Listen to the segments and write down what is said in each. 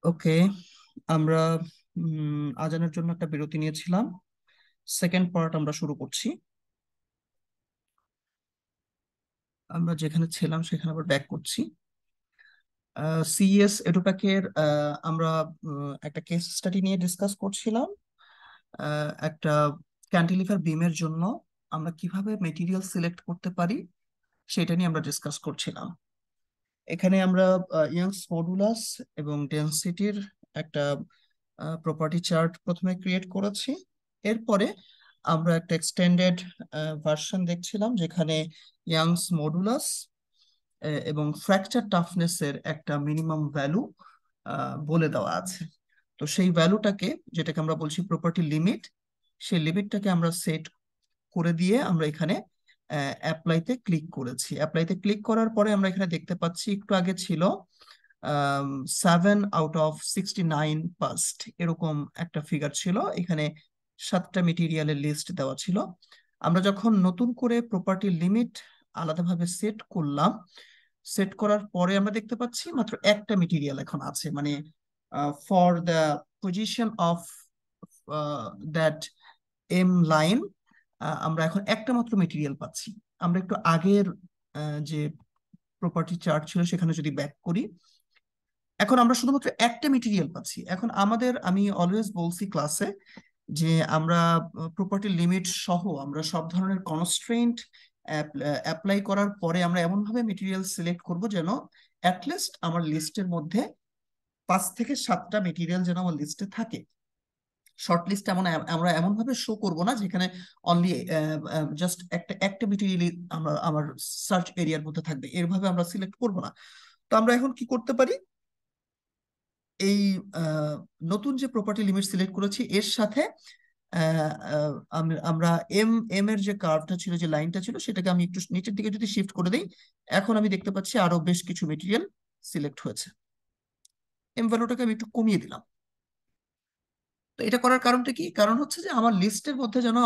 ওকে, আমরা আজানের জন্য একটা বিরতি নিয়েছিলাম। সেকেন্ড পার্ট আমরা শুরু করছি। আমরা যেখানে ছিলাম সেখানে আবার ব্যাক করছি। সিএস এডুপ্যাকের আমরা একটা কেস স্টাডি নিয়ে ডিসকাস করছিলাম। একটা ক্যান্টিলিভার বিমের জন্য আমরা কিভাবে মেটেরিয়াল সিলেক্ট করতে পারি সেটা নিয়ে আমরা ডিসকাস করছিলাম। এখানে আমরা ইয়াংস মডুলাস এবং ডেনসিটির একটা প্রপার্টি চার্ট প্রথমে ক্রিয়েট করেছি। এরপরে আমরা একটা এক্সটেন্ডেড ভার্সন দেখছিলাম যেখানে ইয়াংস মডুলাস এবং ফ্র্যাকচার টাফনেস এর একটা মিনিমাম ভ্যালু বলে দেওয়া আছে। তো সেই ভ্যালুটাকে, যেটাকে আমরা বলছি প্রপার্টি লিমিট, সেই লিমিটটাকে আমরা সেট করে দিয়ে আমরা এখানে অ্যাপ্লাইতে ক্লিক করেছি। অ্যাপ্লাইতে ক্লিক করার পরে আমরা এখানে দেখতে পাচ্ছি একটু আগে ছিল 7/69 পাস্ট, এরকম একটা ফিগার ছিল। এখানে 7টা মেটেরিয়ালের লিস্ট দেওয়া ছিল। আমরা যখন নতুন করে প্রপার্টি লিমিট আলাদাভাবে সেট করলাম, সেট করার পরে আমরা দেখতে পাচ্ছি মাত্র একটা মেটেরিয়াল এখন আছে, মানে for the position of that M line আমরা এখন একটা মাত্র মেটেরিয়াল পাচ্ছি। আমরা একটু আগের যে প্রপার্টি চার্ট ছিল সেখানে যদি ব্যাক করি, এখন আমরা শুধুমাত্র একটা মেটেরিয়াল পাচ্ছি। এখন আমি অলওয়েজ বলছি ক্লাসে যে আমরা প্রপার্টি লিমিট সহ আমরা সব ধরনের কনস্ট্রেইন্ট অ্যাপ্লাই করার পরে আমরা এমন ভাবে মেটেরিয়াল সিলেক্ট করব যেন অ্যাটলিস্ট আমার লিস্টের মধ্যে 5 থেকে 7টা মেটেরিয়াল যেন আমার লিস্টে থাকে। শর্ট লিস্ট আমরা এমন ভাবে শো করব না যেখানে অনলি জাস্ট একটা একটা মেটেরিয়ালই আমার সার্চ এরিয়ার মধ্যে থাকবে, এরভাবে আমরা সিলেক্ট করব না। তো আমরা এখন কি করতে পারি, এই নতুন যে প্রপার্টি লিমিট সিলেক্ট করেছি এর সাথে আমরা এম এম এর যে কার্ভটা ছিল, যে লাইনটা ছিল, সেটাকে আমি একটু নিচের দিকে যদি শিফট করে দিই, এখন আমি দেখতে পাচ্ছি আরো বেশ কিছু মেটেরিয়াল সিলেক্ট হয়েছে। এম ভ্যালুটাকে আমি একটু কমিয়ে দিলাম। তো এটা করার কারণটা কি? কারণ হচ্ছে যে আমার লিস্টের মধ্যে যেন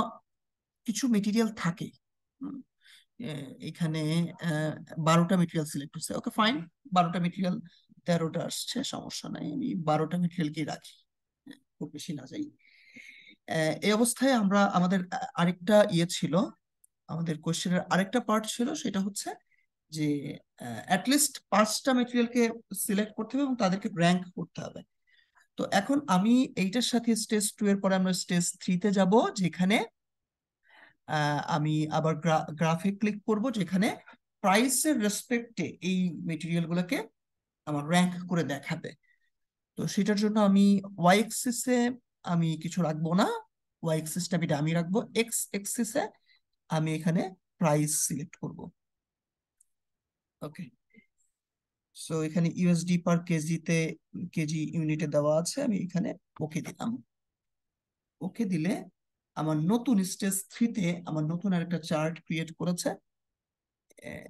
কিছু মেটেরিয়াল থাকে। হুম, এখানে 12টা মেটেরিয়াল সিলেক্ট হচ্ছে। ওকে, ফাইন, 12টা মেটেরিয়াল, 13টা আসছে, সমস্যা নাই, আমি 12টা মেটেরিয়ালকে রাখি, খুব বেশি না যাই। এই অবস্থায় আমরা আমাদের আরেকটা ছিল, আমাদের কোশ্চেনের আরেকটা পার্ট ছিল, সেটা হচ্ছে যে অ্যাটলিস্ট 5টা মেটেরিয়ালকে সিলেক্ট করতে হবে এবং তাদেরকে র্যাঙ্ক করতে হবে। তো এখন আমি এইটার সাথে স্টেজ 2 এর পরে আমরা স্টেজ 3-তে যাব, যেখানে আমি আবার গ্রাফে ক্লিক করব, যেখানে প্রাইসের রেসপেক্টে এই মেটেরিয়াল গুলোকে আমার র্যাঙ্ক করে দেখাবে। তো সেটার জন্য আমি ওয়াই এক্সিসে আমি কিছু রাখবো না, ওয়াই এক্সিসটা আমি রাখবো। এক্স এক্সিসে আমি এখানে প্রাইস সিলেক্ট করব। ওকে, সো এখানে ইউএসডি পার কেজিতে, কেজি ইউনিটে দেওয়া আছে, আমি এখানে ওকে দিলাম। ওকে দিলে আমার নতুন স্টেজ 3-তে আমার নতুন আরেকটা চার্ট ক্রিয়েট করেছে। আহ,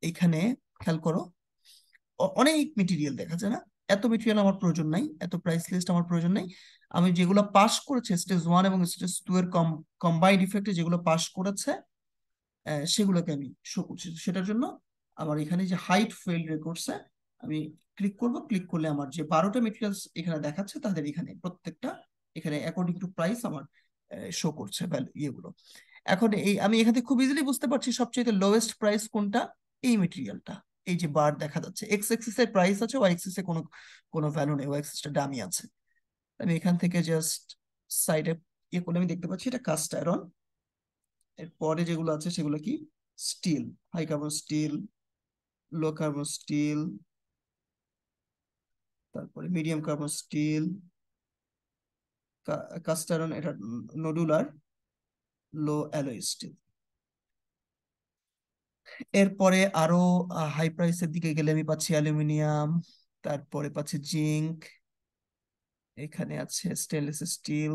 এখানে খেয়াল করো, অনেক মেটেরিয়াল দেখা যায় না? এত মেটেরিয়াল আমার প্রয়োজন নাই, এত প্রাইস লিস্ট আমার প্রয়োজন নাই। আমি যেগুলো পাস করেছে স্টেজ 1 এবং স্টেজ 2 এর কম্বাইন্ড ইফেক্টে, যেগুলো পাস করেছে সেগুলোকে আমি শো করছি। সেটার জন্য আমার এখানে যে হাইট ফেইল্ড রেকর্ডস আমি ক্লিক করব। ক্লিক করলে আমার যে 12টা মেটেরিয়ালস এখানে দেখাচ্ছে তাদের এখানে প্রত্যেকটা এখানে অ্যাকর্ডিং টু প্রাইস আমার শো করছে ভ্যালু ইয়েগুলো। এখন আমি এখান থেকে খুব ইজিলি বুঝতে পারছি সবচেয়ে লোয়েস্ট প্রাইস কোনটা, এই মেটেরিয়ালটা। এই যে বার দেখা যাচ্ছে, এক্স এক্সিস এর প্রাইস আছে, ওয়াই এক্সিস এ কোনো কোনো ভ্যালু নেই, ওয়াই এক্সিসটা ডামি আছে। আমি এখান থেকে জাস্ট সাইডে ইয়ে করলে আমি দেখতে পাচ্ছি এটা কাস্ট আয়রন। এর পরে যেগুলো আছে সেগুলো কি? Steel, high carbon steel, low carbon steel, তারপরে medium carbon steel, cast iron, এটা নডুলার, লো অ্যালয় স্টিল। এরপরে আরো হাই প্রাইসের দিকে গেলে আমি পাচ্ছি অ্যালুমিনিয়াম, তারপরে পাচ্ছি জিঙ্ক, এখানে আছে stainless steel,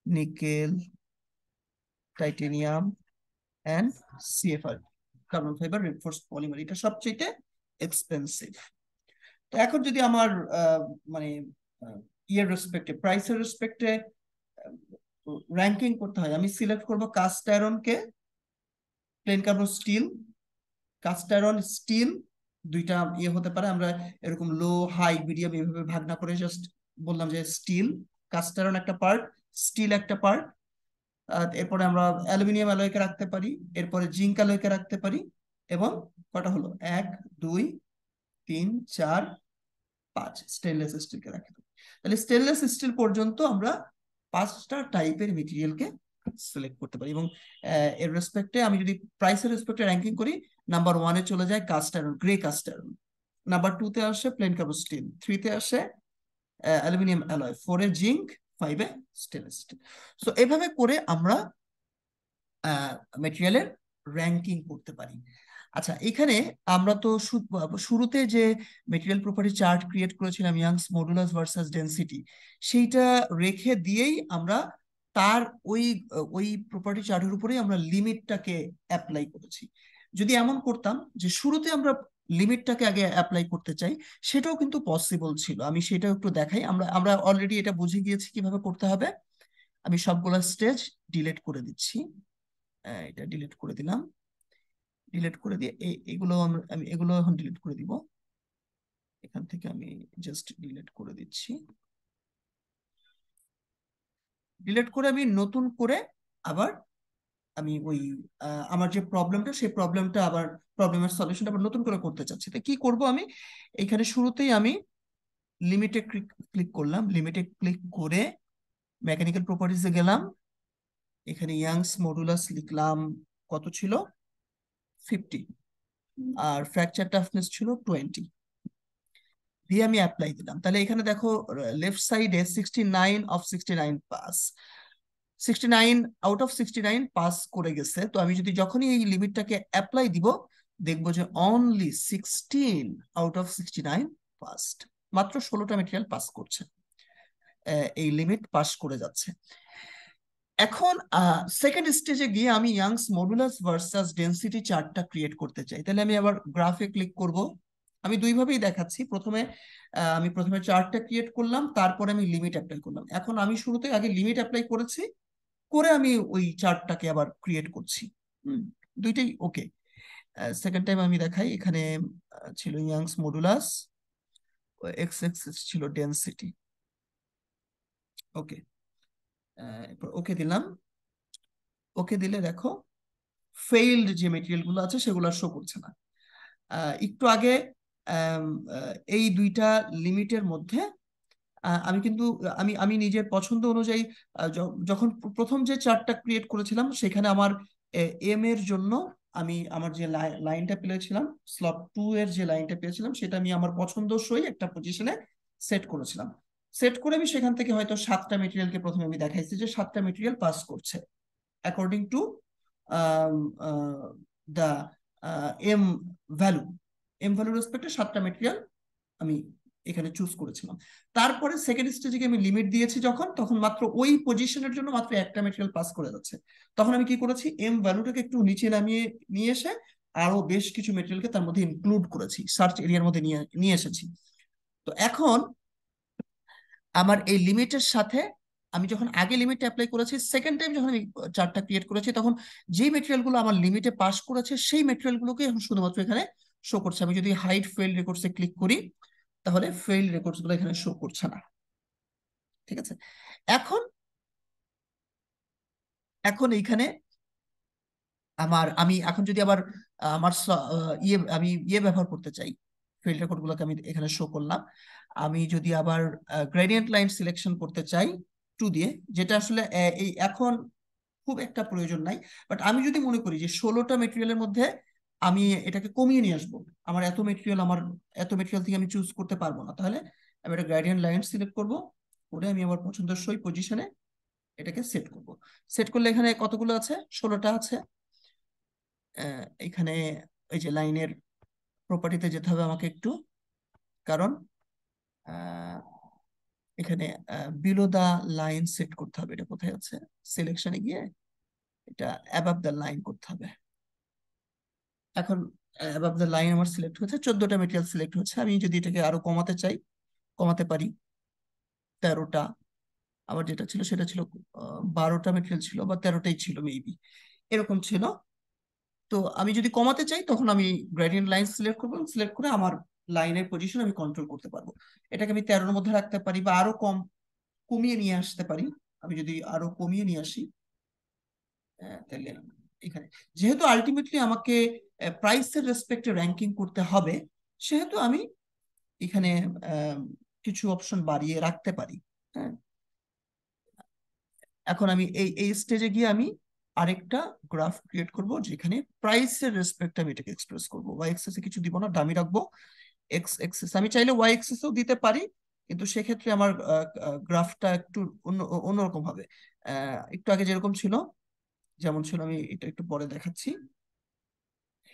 nickel, titanium and CFR, carbon fibre reinforced polymer. এটা সবচেয়ে এক্সপেন্সিভ। তো এখন যদি আমার মানে ইয়ের রেসপেক্টে, প্রাইসের রেসপেক্টে র্যাঙ্কিং করতে হয়, আমি সিলেক্ট করব কাস্ট আয়রনকে, plain carbon steel, cast iron steel, দুইটা হতে পারে, আমরা এরকম লো হাই মিডিয়াম এভাবে ভাগ না করে জাস্ট বললাম যে স্টিল, কাস্ট আয়রন একটা পার্ট, স্টিল একটা পার্ট, এরপরে আমরা অ্যালুমিনিয়াম অ্যালয়কে রাখতে পারি, এরপরে জিঙ্ক অ্যালয়কে রাখতে পারি, এবং কটা হলো, 1 2 3 4 5 স্টেনলেস স্টিলকে রাখতে পারি। তাহলে স্টেনলেস স্টিল পর্যন্ত আমরা 5টা টাইপের মেটেরিয়ালকে সিলেক্ট করতে পারি। এবং এর রেসপেক্টে আমি যদি প্রাইসের রেসপেক্টে র্যাঙ্কিং করি, নাম্বার 1-এ চলে যায় cast iron, gray cast iron, number 2-তে আসে প্লেন কার্বন স্টিল, 3-তে আসে অ্যালুমিনিয়াম অ্যালয়, 4-এ জিঙ্ক, 5-এ স্টেনলেস স্টিল। সো এভাবে করে আমরা মেটেরিয়ালের র্যাঙ্কিং করতে পারি। আচ্ছা, এখানে আমরা তো শুরুতে যে মেটেরিয়াল প্রপার্টি চার্ট ক্রিয়েট করেছিলাম, ইয়াংস মডুলাস ভার্সাস ডেনসিটি, সেইটা রেখে দিয়েই আমরা তার ওই ওই প্রপার্টি চার্টের উপরেই আমরা লিমিটটাকে অ্যাপ্লাই করেছি। যদি এমন করতাম যে শুরুতে আমরা লিমিটটাকে আগে অ্যাপ্লাই করতে চাই, সেটাও কিন্তু পসিবল ছিল। আমি সেটাও একটু দেখাই। আমরা আমরা অলরেডি এটা বুঝে গিয়েছি কিভাবে করতে হবে। আমি সবগুলো স্টেজ ডিলিট করে দিচ্ছি। এটা ডিলিট করে দিলাম। ডিলিট করে দিয়ে এগুলো আমি এগুলো এখন ডিলিট করে দিব। এখান থেকে আমি জাস্ট ডিলিট করে দিচ্ছি। ডিলিট করে আমি নতুন করে আবার আমি ওই আমার যে প্রবলেমটা, সেই প্রবলেমটা আবার প্রবলেমের সলিউশনটা আবার নতুন করে করতে চাচ্ছি। তো কি করব, আমি এখানে শুরুতেই আমি লিমিটে ক্লিক করলাম। লিমিটে ক্লিক করে মেকানিক্যাল প্রপার্টিজে গেলাম। এখানে ইয়াংস মডুলাস লিখলাম, কত ছিল, 50, আর ফ্র্যাকচার টাফনেস ছিল 20, দিয়ে আমি অ্যাপ্লাই দিলাম। তাহলে এখানে দেখো লেফট সাইডে 69 পাস, 69 আউট অফ 69 পাস করে গেছে। তো আমি যদি যখনই এই লিমিটটাকে অ্যাপ্লাই দিব, দেখবো যে অনলি 16 আউট অফ 69 পাসড, মাত্র 16টা মেটেরিয়াল পাস করছে, এই লিমিট পাস করে যাচ্ছে। এখন সেকেন্ড স্টেজে গিয়ে আমি ইয়াংস মডুলাস ভার্সাস ডেনসিটি চার্টটা ক্রিয়েট করতে চাই। তাহলে আমি আবার গ্রাফে ক্লিক করব। আমি দুইভাবেই দেখাচ্ছি। আমি প্রথমে চার্টটা ক্রিয়েট করলাম, তারপরে আমি লিমিট অ্যাপ্লাই করলাম। এখন আমি শুরুতে আগে লিমিট অ্যাপ্লাই করেছি, করে আমি ওই চার্টটাকে আবার ক্রিয়েট করছি। দুইটাই ওকে। সেকেন্ড টাইম আমি দেখাই। এখানে ছিল ইয়াংস মডুলাস, এক্স এক্সিস ছিল ডেনসিটি। ওকে, ওকে দিলাম। ওকে দিলে দেখো ফেইল্ড যে মেটেরিয়াল গুলো আছে সেগুলো আর শো করছে না। একটু আগে আম, এই দুইটা লিমিটের মধ্যে আমি কিন্তু আমি আমি নিজের পছন্দ অনুযায়ী যখন প্রথম যে চার্টটা ক্রিয়েট করেছিলাম, সেখানে আমার এম এর জন্য আমি আমার যে লাইনটা পেয়েছিলাম, স্লট 2 এর যে লাইনটা পেয়েছিলাম, সেটা আমি আমার পছন্দসই একটা পজিশনে সেট করেছিলাম। সেট করে আমি সেখান থেকে হয়তো 7টা মেটেরিয়ালকে প্রথমে আমি দেখাইছি যে 7টা মেটেরিয়াল পাস করছে according to the M value. M value রেসপেক্টে 7টা মেটেরিয়াল আমি এখানে চুজ করেছিলাম। তারপরে সেকেন্ড স্টেজে আমি লিমিট দিয়েছি যখন, তখন মাত্র ওই পজিশনের জন্য মাত্র একটা মেটেরিয়াল পাস করে যাচ্ছে। তখন আমি কি করেছি, এম ভ্যালুটাকে একটু নিচে নামিয়ে নিয়ে এসে আরো বেশ কিছু মেটেরিয়ালকে তার মধ্যে ইনক্লুড করেছি, সার্চ এরিয়ার মধ্যে নিয়ে নিয়ে এসেছি। তো এখন আমার এই লিমিটের সাথে আমি যখন আগে লিমিট অ্যাপ্লাই করেছি, সেকেন্ড টাইম যখন আমি চার্টটা ক্রিয়েট করেছি, তখন যেই মেটেরিয়ালগুলো আমার লিমিটে পাস করেছে সেই মেটেরিয়ালগুলোকে এখন শুধুমাত্র এখানে শো করছে। আমি যদি হাইড ফেইল্ড রেকর্ডসে ক্লিক করি, তাহলে ফেইল্ড রেকর্ডস গুলো এখানে শো করছে না। ঠিক আছে। এখন এখন এইখানে আমি এখন যদি আবার আমার আমি ব্যবহার করতে চাই, ফিল্ড রেকর্ড গুলোকে আমি এখানে শো করলাম। আমি যদি আবার গ্রেডিয়েন্ট লাইন সিলেকশন করতে চাই 2 দিয়ে, যেটা আসলে এই এখন খুব একটা প্রয়োজন নাই, বাট আমি যদি মনে করি যে 16টা মেটেরিয়ালের মধ্যে আমি এটাকে কমিয়ে নিয়ে আসবো, আমার এত মেটেরিয়াল থেকে আমি চুজ করতে পারবো না, তাহলে আমি একটা গ্রেডিয়েন্ট লাইন সিলেক্ট করব, করে আমি আমার পছন্দসই পজিশনে এটাকে সেট করব। সেট করলে এখানে কতগুলো আছে, 16টা আছে। এখানে এই যে লাইনের প্রপার্টিতে যেতে হবে আমাকে একটু, কারণ আহ, এখানে বিলো দা লাইন সেট করতে হবে। এটা কোথায় আছে, সিলেকশনে গিয়ে এটা অ্যাবাভ দ্য লাইন করতে হবে। এখন অ্যাবাভ দ্য লাইন আমার সিলেক্ট হয়েছে, 14টা মেটেরিয়াল সিলেক্ট হচ্ছে। আমি যদি এটাকে আরো কমাতে চাই, কমাতে পারি। 13টা, আমার যেটা ছিল সেটা ছিল 12টা মেটেরিয়াল ছিল, বা 13টাই ছিল মেবি, এরকম ছিল। তো আমি যদি কমাতে চাই তখন আমি গ্রেডিয়েন্ট লাইন সিলেক্ট করবো, সিলেক্ট করে আমার লাইনের পজিশন আমি কন্ট্রোল করতে পারবো। এটাকে আমি 13-এর মধ্যে রাখতে পারি বা আরো কমিয়ে নিয়ে আসতে পারি। আমি যদি আরো কমিয়ে নিয়ে আসি, তাহলে এখানে যেহেতু আলটিমেটলি আমাকে প্রাইসের রেসপেক্টে র্যাঙ্কিং করতে হবে, সেহেতু আমি এখানে আহ, কিছু অপশন বাড়িয়ে রাখতে পারি। হ্যাঁ, এখন আমি এই স্টেজে গিয়ে আমি আরেকটা গ্রাফ ক্রিয়েট করব, যেখানে প্রাইসের রেসপেক্ট আমি এটাকে এক্সপ্রেস করবো। ওয়াই এক্সেস এ কিছু দিব না, ডামি রাখবো। এক্স এক্সেস আমি চাইলে ওয়াই এক্সেসও দিতে পারি, কিন্তু সেক্ষেত্রে আমার গ্রাফটা একটু অন্যরকম হবে। একটু আগে যেরকম ছিল, যেমন ছিল, আমি এটা একটু পরে দেখাচ্ছি।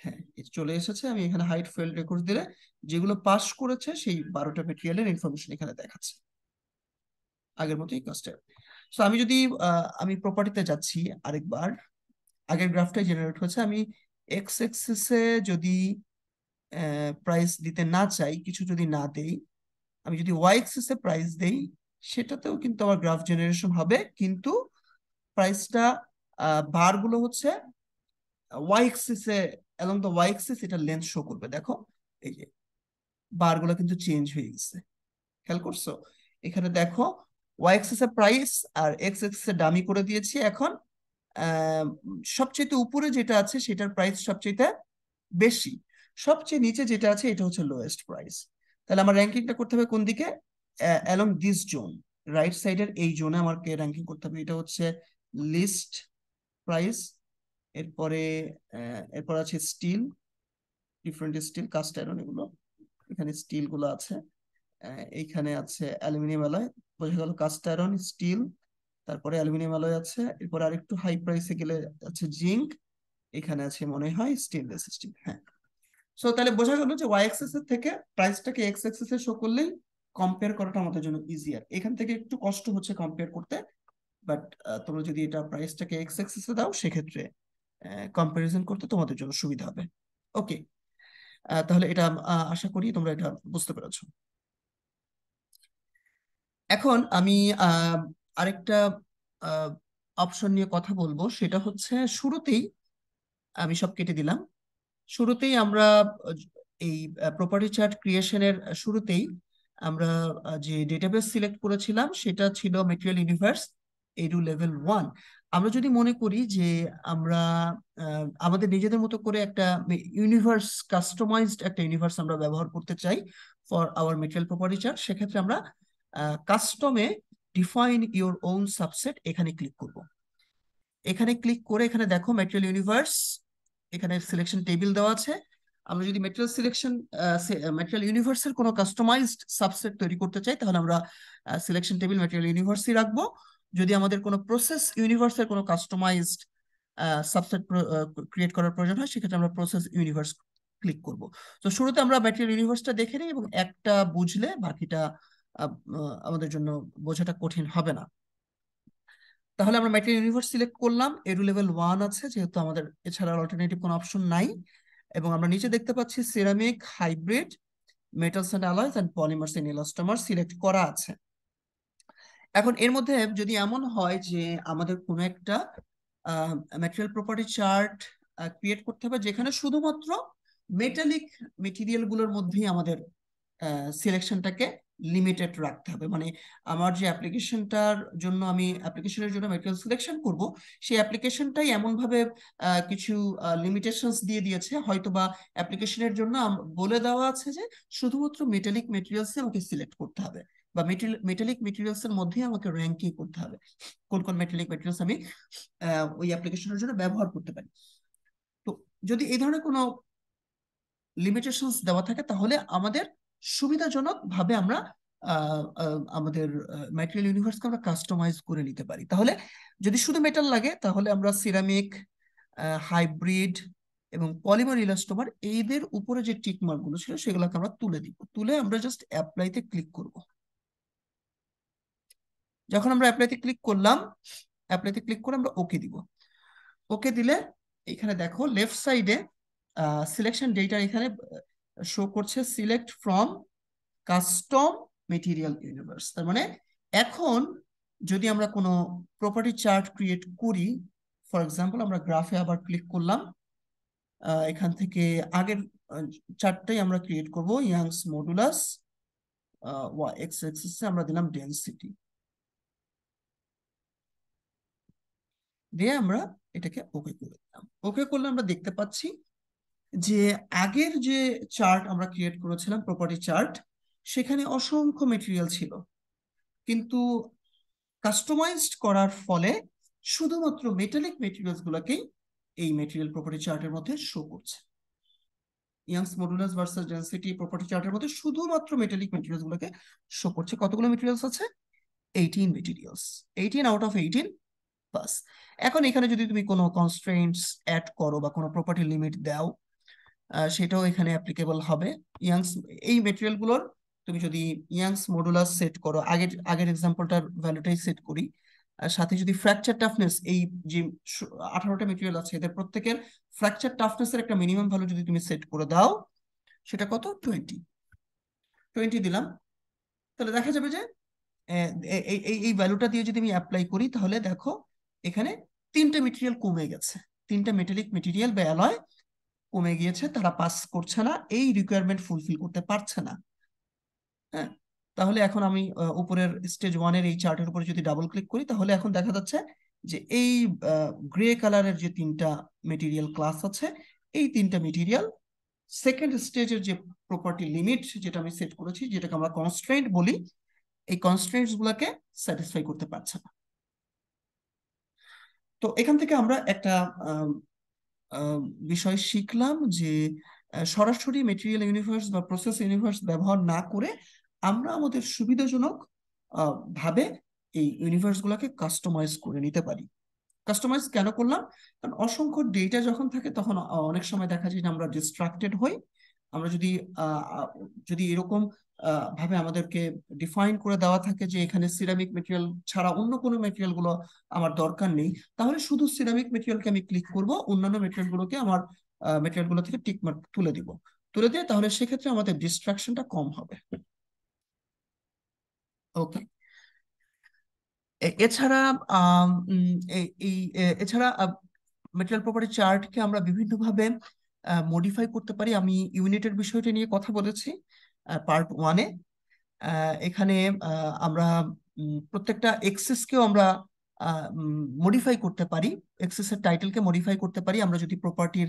হ্যাঁ, এটা চলে এসেছে। আমি এখানে হাইট ফেল রেকর্ড দিলে যেগুলো পাস করেছে সেই 12টা মেটেরিয়ালের ইনফরমেশন এখানে দেখাচ্ছে, আগের মতোই কাজটা। সো আমি যদি আমি প্রপার্টিতে যাচ্ছি আরেকবার, আগের গ্রাফটাই জেনারেট হয়েছে। আমি এক্স এক্সিসে যদি প্রাইস দিতে না চাই, কিছু যদি না দেই, আমি যদি ওয়াই এক্সিসে প্রাইস দেই, সেটাতেও কিন্তু আমার গ্রাফ জেনারেশন হবে, কিন্তু প্রাইসটা বার গুলো হচ্ছে ওয়াই এক্সিসে, অ্যালং দ্য ওয়াই এক্সিস এটা লেন্থ শো করবে। দেখো এই যে বার গুলো কিন্তু চেঞ্জ হয়ে গেছে, খেয়াল করছো? এখানে দেখো ওয়াই এক্সিস এর প্রাইস আর এক্স এক্সিস এর ডামি করে দিয়েছি। এখন আহ, সবচেয়ে উপরে যেটা আছে সেটার প্রাইস সবচেয়ে বেশি, সবচেয়ে নিচে যেটা আছে এটা হচ্ছে লোয়েস্ট প্রাইস। তাহলে আমার র্যাঙ্কিংটা করতে হবে কোন দিকে? অ্যালং দিস জোন, রাইট সাইডের এই জোনে আমাকে র্যাঙ্কিং করতে হবে। এটা হচ্ছে লিস্ট প্রাইস। এরপরে এরপর আছে steel, different steel, cast iron, এগুলো এখানে স্টিল গুলো আছে। এইখানে আছে অ্যালুমিনিয়াম অ্যালয়, বোঝা গেল কাস্ট আয়রন, স্টিল, তারপরে অ্যালুমিনিয়াম অ্যালয় আছে। এরপর আরেকটু হাই প্রাইসে গেলে আছে জিঙ্ক, এখানে আছে মনে হয় স্টেনলেস স্টিল। হ্যাঁ, সো তাহলে বোঝা গেল যে ওয়াই এক্সিস এর থেকে প্রাইসটাকে এক্স এক্সিস এ শো করলেই কম্পেয়ার করাটা আমাদের জন্য ইজিয়ার। এখান থেকে একটু কষ্ট হচ্ছে কম্পেয়ার করতে, বাট তোমরা যদি এটা প্রাইসটাকে এক্স এক্সিস এ দাও, সেক্ষেত্রে কম্পারিজন করতে তোমাদের জন্য সুবিধা হবে। ওকে, তাহলে এটা আশা করি তোমরা এটা বুঝতে পেরেছো। এখন আমি আহ, আরেকটা অপশন নিয়ে কথা বলবো, সেটা হচ্ছে শুরুতেই আমি সব কেটে দিলাম। শুরুতেই আমরা আহ, এই প্রপার্টি চার্ট ক্রিয়েশনের শুরুতেই আমরা যে ডেটাবেস সিলেক্ট করেছিলাম সেটা ছিল মেটেরিয়াল ইউনিভার্স এডু লেভেল 1। আমরা যদি মনে করি যে আমরা আমাদের নিজেদের মতো করে একটা ইউনিভার্স, কাস্টমাইজড একটা ইউনিভার্স আমরা ব্যবহার করতে চাই for our material property chart, সেক্ষেত্রে আমরা কাস্টমে ডিফাইন ইউর ওন সাবসেট এখানে ক্লিক করব। এখানে ক্লিক করে এখানে দেখো ম্যাটেরিয়াল ইউনিভার্স, এখানে সিলেকশন টেবিল দেওয়া আছে। আমরা যদি ম্যাটেরিয়াল ইউনিভার্সের কোনো কাস্টমাইজড সাবসেট তৈরি করতে চাই, তাহলে আমরা সিলেকশন টেবিল ম্যাটেরিয়াল ইউনিভার্সই রাখবো। যদি আমাদের কোনো প্রসেস ইউনিভার্সের কোনো কাস্টমাইজড সাবসেট ক্রিয়েট করার প্রয়োজন হয়, সেক্ষেত্রে আমরা প্রসেস ইউনিভার্স ক্লিক করব। তো শুরুতে আমরা ম্যাটেরিয়াল ইউনিভার্সটা দেখে নিই, এবং একটা বুঝলে বাকিটা আমাদের জন্য বোঝাটা কঠিন হবে না। তাহলে আমরা ম্যাটেরিয়াল ইউনিভার্স সিলেক্ট করলাম, এডু লেভেল 1 আছে, যেহেতু আমাদের এছাড়া অল্টারনেটিভ কোনো অপশন নাই। এবং আমরা নিচে দেখতে পাচ্ছি ceramic, hybrid, metals and alloys and polymers and elastomer select করা আছে। এখন এর মধ্যে যদি এমন হয় যে আমাদের কোনো একটা ম্যাটেরিয়াল প্রপার্টি চার্ট ক্রিয়েট করতে হবে যেখানে শুধুমাত্র মেটালিক মেটেরিয়াল গুলোর মধ্যেই আমাদের সিলেকশনটাকে লিমিটেড রাখতে হবে, মানে আমার যে অ্যাপ্লিকেশনটার জন্য আমি অ্যাপ্লিকেশনের জন্য মেটেরিয়াল সিলেকশন করব, সেই অ্যাপ্লিকেশনটাই এমন ভাবে কিছু লিমিটেশনস দিয়ে দিয়েছে, হয়তো বা অ্যাপ্লিকেশনের জন্য বলে দেওয়া আছে যে শুধুমাত্র মেটালিক মেটেরিয়ালস আমাকে সিলেক্ট করতে হবে, বা মেটালিক মেটেরিয়ালস এর মধ্যে আমাকে র্যাঙ্কিং করতে হবে কোন কোন মেটালিক মেটেরিয়ালস আমি ওই অ্যাপ্লিকেশনের জন্য ব্যবহার করতে পারি। তো যদি এই ধরনের কোনো লিমিটেশনস দেওয়া থাকে, তাহলে আমাদের সুবিধাজনক ভাবে আমরা আমাদের ম্যাটেরিয়াল ইউনিভার্সকে আমরা কাস্টমাইজ করে নিতে পারি। তাহলে যদি শুধু মেটাল লাগে, তাহলে আমরা সিরামিক, হাইব্রিড এবং পলিমার ইলাস্টোমার এইদের উপরে যে টিক মার্ক গুলো ছিল সেগুলোকে আমরা তুলে দিব, তুলে আমরা জাস্ট অ্যাপ্লাইতে ক্লিক করব। যখন আমরা অ্যাপ্লাইতে ক্লিক করলাম, অ্যাপ্লাইতে ক্লিক করে আমরা ওকে দিব। ওকে দিলে এখানে দেখো লেফট সাইডে সিলেকশন ডেটা এখানে শো করছে select from custom material universe. তার মানে এখন যদি আমরা কোনো প্রপার্টি চার্ট ক্রিয়েট করি, ফর এক্সাম্পল আমরা গ্রাফে আবার ক্লিক করলাম, এখান থেকে আগের চারটাই আমরা ক্রিয়েট করব। ইয়াংস মডুলাস, এক্স এক্সিসে আমরা দিলাম ডেনসিটি, দিয়ে আমরা এটাকে ওকে করে দিলাম। ওকে করলে আমরা দেখতে পাচ্ছি যে আগের যে চার্ট আমরা ক্রিয়েট করেছিলাম, প্রপার্টি চার্ট, সেখানে অসংখ্য মেটেরিয়াল ছিল, কিন্তু কাস্টমাইজড করার ফলে শুধুমাত্র মেটালিক মেটেরিয়ালস গুলোকেই এই মেটেরিয়াল প্রপার্টি চার্টের মধ্যে শো করছে। Youngs modulus versus density property চার্টের মধ্যে শুধুমাত্র মেটালিক মেটেরিয়ালস গুলোকে শো করছে। কতগুলো মেটেরিয়ালস আছে? 18 মেটেরিয়ালস, 18 আউট অফ 18 বাস। এখন এখানে যদি তুমি কোনো কনস্ট্রেইন্টস অ্যাড করো বা কোনো প্রপার্টি লিমিট দাও, সেটাও এখানে অ্যাপ্লিকেবল হবে। ইয়াংস এই মেটেরিয়াল গুলোর তুমি যদি ইয়াংস মডুলাস সেট করো, আগের আগের এক্সাম্পলটার ভ্যালুটাই সেট করি, আর সাথে যদি ফ্র্যাকচার টাফনেস, এই যে 18টা মেটেরিয়াল আছে এদের প্রত্যেকের ফ্র্যাকচার টাফনেসের একটা মিনিমাম ভ্যালু যদি তুমি সেট করে দাও, সেটা কত? 20 দিলাম, তাহলে দেখা যাবে যে এই এই এই ভ্যালুটা দিয়ে যদি আমি অ্যাপ্লাই করি, তাহলে দেখো এখানে তিনটা মেটেরিয়াল কমে গেছে, তিনটা মেটালিক মেটেরিয়াল বা অ্যালয় কমে গিয়েছে, তারা পাস করছে না, এই রিকোয়ারমেন্ট ফুলফিল করতে পারছে না। হ্যাঁ, তাহলে এখন আমি উপরের স্টেজ ওয়ানের এই চার্টের উপরে যদি ডাবল ক্লিক করি, তাহলে এখন দেখা যাচ্ছে যে এই গ্রে কালারের যে তিনটা মেটেরিয়াল ক্লাস আছে, এই তিনটা মেটেরিয়াল সেকেন্ড স্টেজের যে প্রপার্টি লিমিট যেটা আমি সেট করেছি, যেটাকে আমরা কনস্ট্রেন্ট বলি, এই কনস্ট্রেন্টস গুলাকে স্যাটিসফাই করতে পারছে না। তো এখান থেকে আমরা একটা আম, আম, বিষয় শিখলাম যে সরাসরি মেটেরিয়াল ইউনিভার্স বা প্রসেস ইউনিভার্স ব্যবহার না করে আমরা আমাদের সুবিধাজনক ভাবে এই ইউনিভার্স গুলাকে কাস্টমাইজ করে নিতে পারি। কাস্টমাইজ কেন করলাম? কারণ অসংখ্য ডেটা যখন থাকে তখন অনেক সময় দেখা যায় যে আমরা ডিস্ট্রাক্টেড হই। আমরা যদি আহ, আহ, যদি এরকম ভাবে আমাদেরকে ডিফাইন করে দেওয়া থাকে যে এখানে সিরামিক মেটেরিয়াল ছাড়া অন্য কোনো মেটেরিয়াল গুলো আমার দরকার নেই, তাহলে শুধু সিরামিক মেটেরিয়ালকে আমি ক্লিক করব, অন্যান্য মেটেরিয়াল গুলোকে আমার মেটেরিয়াল গুলো থেকে টিক মার্ক তুলে দিব, তুলে দিয়ে তাহলে সেক্ষেত্রে আমাদের ডিস্ট্রাকশনটা কম হবে। ওকে। এছাড়া এছাড়া মেটেরিয়াল প্রপার্টি চার্টকে আমরা বিভিন্নভাবে মডিফাই করতে পারি। আমি ইউনিটের বিষয়টা নিয়ে কথা বলেছি পার্ট ওয়ানে। এখানে আমরা প্রত্যেকটা এক্সেসকেও আমরা মডিফাই করতে পারি, এক্সেসের টাইটেলকে মডিফাই করতে পারি। আমরা যদি প্রপার্টির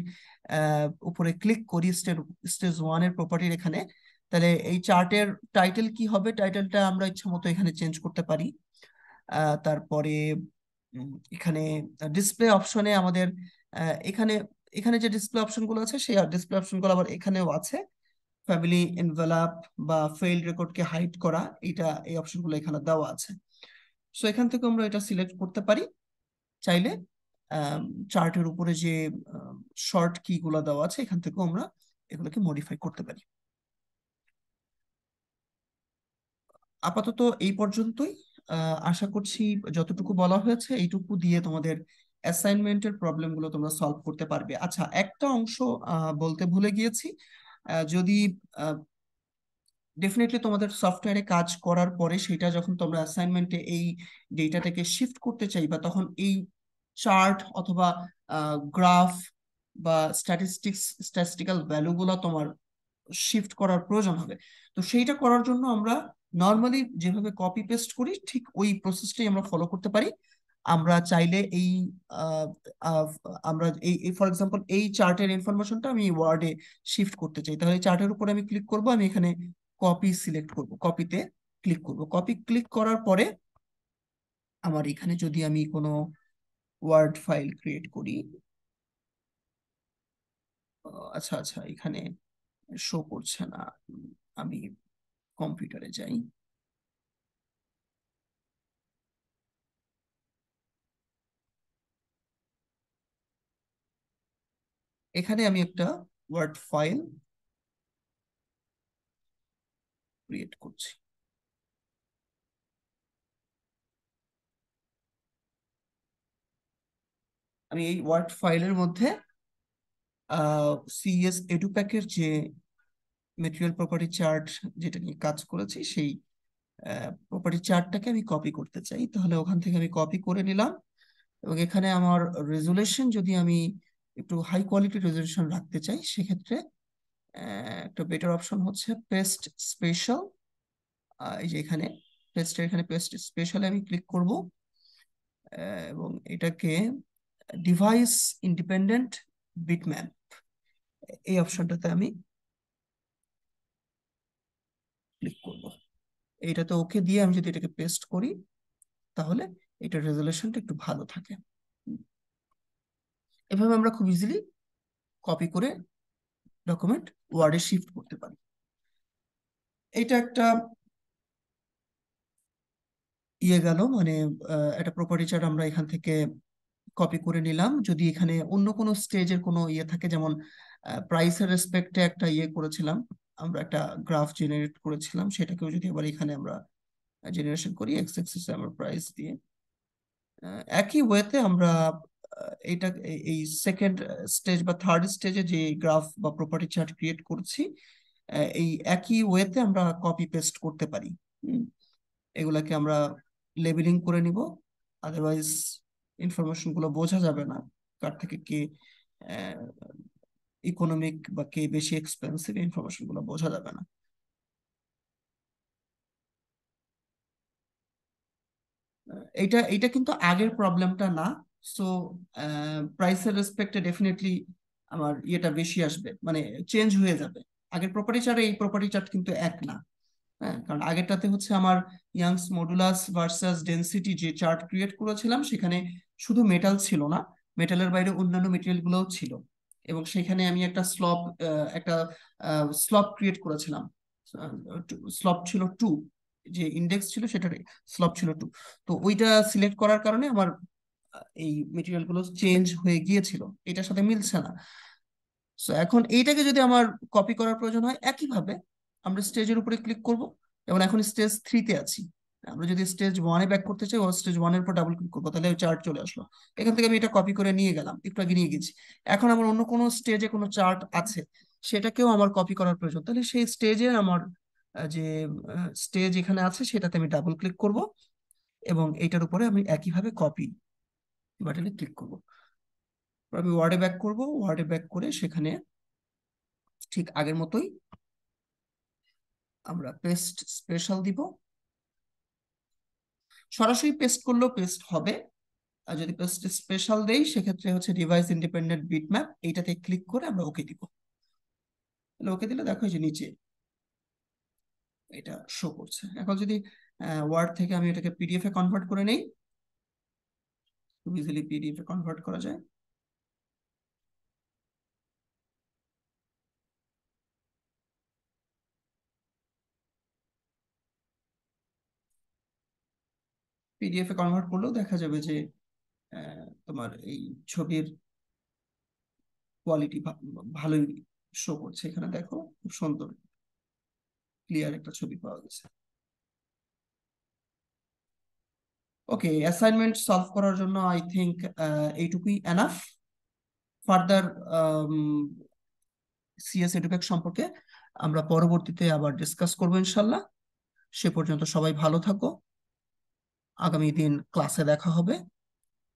উপরে ক্লিক করি, স্টেজ ওয়ানের প্রপার্টির এখানে, তাহলে এই চার্টের টাইটেল কি হবে, টাইটেলটা আমরা ইচ্ছা মতো এখানে চেঞ্জ করতে পারি। তারপরে এখানে ডিসপ্লে অপশনে আমাদের এখানে এখানে যে ডিসপ্লে অপশন গুলো আছে, সেই ডিসপ্লে অপশন গুলো আবার এখানেও আছে। ফ্যামিলি এনভেলাপ বা ফেইল্ড রেকর্ডকে হাইড করা, এটা এই অপশনগুলো এখানে দেওয়া আছে। সো এখান থেকে আমরা এটা সিলেক্ট করতে পারি। চাইলে চার্টের উপরে যে শর্ট কি গুলো দেওয়া আছে, এখান থেকেও আমরা এগুলোকে মডিফাই করতে পারি। আপাতত এই পর্যন্তই। আশা করছি যতটুকু বলা হয়েছে এইটুকু দিয়ে তোমাদের অ্যাসাইনমেন্টের প্রবলেমগুলো তোমরা সলভ করতে পারবে। আচ্ছা, একটা অংশ বলতে ভুলে গিয়েছি। যদি ডেফিনেটলি তোমাদের সফটওয়্যারে কাজ করার পরে সেটা যখন তোমরা অ্যাসাইনমেন্টে এই ডেটাটাকে শিফট করতে চাইবা, তখন এই চার্ট অথবা গ্রাফ বা স্ট্যাটিস্টিক্যাল ভ্যালুগুলো তোমার শিফট করার প্রয়োজন হবে। তো সেইটা করার জন্য আমরা নর্মালি যেভাবে কপি পেস্ট করি, ঠিক ওই প্রসেসটাই আমরা ফলো করতে পারি। আমরা চাইলে এই আহ, আহ, আমরা এই ফর এক্সাম্পল এই চার্টের ইনফরমেশনটা আমি ওয়ার্ডে শিফট করতে চাই, তাহলে চার্টের উপর আমি ক্লিক করব, আমি এখানে কপি সিলেক্ট করব, কপিতে ক্লিক করব। কপি ক্লিক করার পরে আমার এখানে যদি আমি কোনো ওয়ার্ড ফাইল ক্রিয়েট করি, আচ্ছা আচ্ছা, এখানে শো করছে না। আমি কম্পিউটারে যাই। এখানে আমি একটা ওয়ার্ড ফাইল ক্রিয়েট করছি। আমি এই ওয়ার্ড ফাইলের মধ্যে সিএস এডুপ্যাকের যে মেটেরিয়াল প্রপার্টি চার্ট যেটা নিয়ে কাজ করেছি, সেই প্রপার্টি চার্টটাকে আমি কপি করতে চাই। তাহলে ওখান থেকে আমি কপি করে নিলাম, এবং এখানে আমার রেজুলেশন যদি আমি একটু হাই কোয়ালিটি রেজলিউশন রাখতে চাই, সেক্ষেত্রে একটা বেটার অপশন হচ্ছে পেস্ট স্পেশাল। এই যে এখানে পেস্ট স্পেশালে আমি ক্লিক করব, এবং এটাকে ডিভাইস ইন্ডিপেন্ডেন্ট বিটম্যাপ, এই অপশনটাতে আমি ক্লিক করব। এইটাতে ওকে দিয়ে আমি যদি এটাকে পেস্ট করি, তাহলে এটার রেজলিউশনটা একটু ভালো থাকে। এভাবে আমরা খুব ইজিলি কপি করে ডকুমেন্ট ওয়ার্ডে শিফট করতে পারি। এটা একটা গেল, মানে একটা প্রপার্টি চার্ট আমরা এখান থেকে কপি করে নিলাম। যদি এখানে অন্য কোনো স্টেজের কোনো থাকে, যেমন প্রাইসের রেসপেক্টে একটা করেছিলাম, আমরা একটা গ্রাফ জেনারেট করেছিলাম, সেটাকেও যদি আবার এখানে আমরা জেনারেশন করি এক্স অ্যাক্সিসে আমরা প্রাইস দিয়ে, একই ওয়েতে আমরা এটা এই সেকেন্ড স্টেজ বা থার্ড স্টেজে যে গ্রাফ বা প্রপার্টি চার্ট ক্রিয়েট করছি, এই একই ওয়েতে আমরা কপি পেস্ট করতে পারি। এগুলাকে আমরা লেবেলিং করে নিব, আদারওয়াইজ ইনফরমেশন গুলো বোঝা যাবে না কার থেকে কে ইকোনমিক বা কে বেশি এক্সপেন্সিভ, ইনফরমেশন গুলো বোঝা যাবে না। এটা এটা কিন্তু আগের প্রবলেমটা না। সো প্রাইসের রেসপেক্টে ডেফিনেটলি আমার বেশি আসবে, মানে চেঞ্জ হয়ে যাবে। আগের প্রপার্টি চার্ট এই প্রপার্টি চার্ট কিন্তু এক না। হ্যাঁ, কারণ আগেরটাতে হচ্ছে আমার ইয়াংস মডুলাস ভার্সাস ডেনসিটি যে চার্ট ক্রিয়েট করেছিলাম, সেখানে শুধু মেটাল ছিল না, মেটালের বাইরে অন্যান্য মেটেরিয়াল গুলোও ছিল, এবং সেখানে আমি একটা স্লপ ক্রিয়েট করেছিলাম। স্লপ ছিল 2, যে ইন্ডেক্স ছিল সেটার স্লপ ছিল 2। তো ওইটা সিলেক্ট করার কারণে আমার এই মেটেরিয়াল গুলো চেঞ্জ হয়ে গিয়েছিল, এটার সাথে মিলছে না। সো এখন এইটাকে যদি আমার কপি করার প্রয়োজন হয়, একইভাবে আমরা স্টেজের উপরে ক্লিক করব। যেমন এখন স্টেজ 3-তে আছি, আমরা যদি স্টেজ 1-এ ব্যাক করতে চাই, ও স্টেজ 1-এর উপর ডাবল ক্লিক করবো, তাহলে চার্ট চলে আসলো। এখান থেকে আমি এটা কপি করে নিয়ে গেলাম, একটু আগে নিয়ে গেছি। এখন আমার অন্য কোনো স্টেজে কোনো চার্ট আছে, সেটাকেও আমার কপি করার প্রয়োজন, তাহলে সেই স্টেজে আমার যে স্টেজ এখানে আছে সেটাতে আমি ডাবল ক্লিক করব, এবং এইটার উপরে আমি একইভাবে কপি বাটনে ক্লিক করব। আমি ওয়ার্ডে ব্যাক করব, ওয়ার্ডে ব্যাক করে সেখানে ঠিক আগের মতোই আমরা পেস্ট স্পেশাল দিব। সরাসরি পেস্ট করলেও পেস্ট হবে, আর যদি পেস্ট স্পেশাল দেই সেক্ষেত্রে হচ্ছে ডিভাইস ইন্ডিপেন্ডেন্ট বিটম্যাপ, এইটাতে ক্লিক করে আমরা ওকে দিব। তাহলে ওকে দিলে দেখো যে নিচে এটা শো করছে। এখন যদি ওয়ার্ড থেকে আমি এটাকে পিডিএফ এ কনভার্ট করে নেই, খুব ইজিলি পিডিএফ এ কনভার্ট করা যায়। পিডিএফ এ কনভার্ট করলেও দেখা যাবে যে তোমার এই ছবির কোয়ালিটি ভালোই শো করছে। এখানে দেখো খুব সুন্দর ক্লিয়ার একটা ছবি পাওয়া গেছে। ওকে, অ্যাসাইনমেন্ট সলভ করার জন্য আই থিংক এইটুকুই এনাফ। ফার্দার সিএস এডুকেট সম্পর্কে আমরা পরবর্তীতে আবার ডিসকাস করবো ইনশাল্লাহ। সে পর্যন্ত সবাই ভালো থাকো, আগামী দিন ক্লাসে দেখা হবে।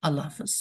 আল্লাহ হাফেজ।